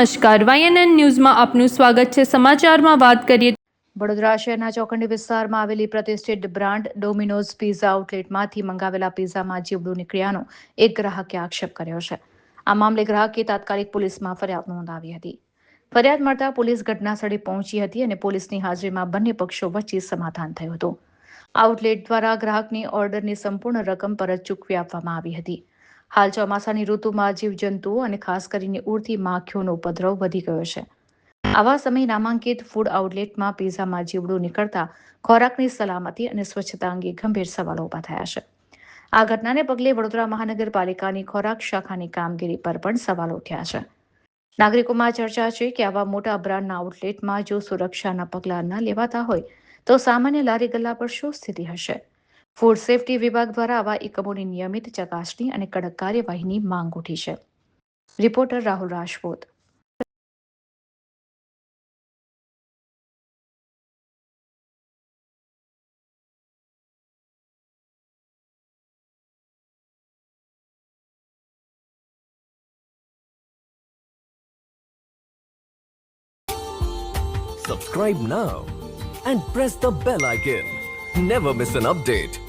નમસ્કાર, YNN ન્યૂઝમાં આપનું સ્વાગત છે. સમાચારમાં વાત કરીએ. વડોદરા શહેરના ચોકંડી વિસ્તારમાં આવેલી પ્રતિષ્ઠિત બ્રાન્ડ ડોમિનોઝ પિઝા આઉટલેટમાંથી મંગાવેલા પિઝામાં જીવડું નીકળ્યાનો એક ગ્રાહકે આક્ષેપ કર્યો છે. આ મામલે ગ્રાહકે તાત્કાલિક પોલીસમાં ફરિયાદ નોંધાવી હતી. ફરિયાદ મળતા પોલીસ ઘટનાસ્થળે પહોંચી હતી અને પોલીસની હાજરીમાં બંને પક્ષો વચ્ચે સમાધાન થયું હતું. આઉટલેટ દ્વારા ગ્રાહકની ઓર્ડરની સંપૂર્ણ રકમ પરત ચૂકવી આપવામાં આવી હતી. હાલ ચોમાસાની ઋતુમાં જીવજંતુઓ અને ખાસ કરીને ઉડતી માખીઓનો ઉપદ્રવ વધી ગયો છે. આવા સમયે નામાંકિત ફૂડ આઉટલેટમાં પિઝામાં જીવડું નીકળતા ખોરાકની સલામતી અને સ્વચ્છતા અંગે ગંભીર સવાલો ઊભા થયા છે. આ ઘટનાને પગલે વડોદરા મહાનગરપાલિકાની ખોરાક શાખાની કામગીરી પર પણ સવાલો ઉઠ્યા છે. નાગરિકોમાં ચર્ચા છે કે આવા મોટા બ્રાન્ડના આઉટલેટમાં જો સુરક્ષાના પગલાં ન લેવાતા હોય તો સામાન્ય લારી ગલ્લા પર શું સ્થિતિ હશે? ફૂડ સેફ્ટી વિભાગ દ્વારા આવા એકમોની નિયમિત ચકાસણી અને કડક કાર્યવાહીની માંગ ઉઠી છે. Reporter Rahul Rajput. Subscribe now and press the bell icon. Never miss an update.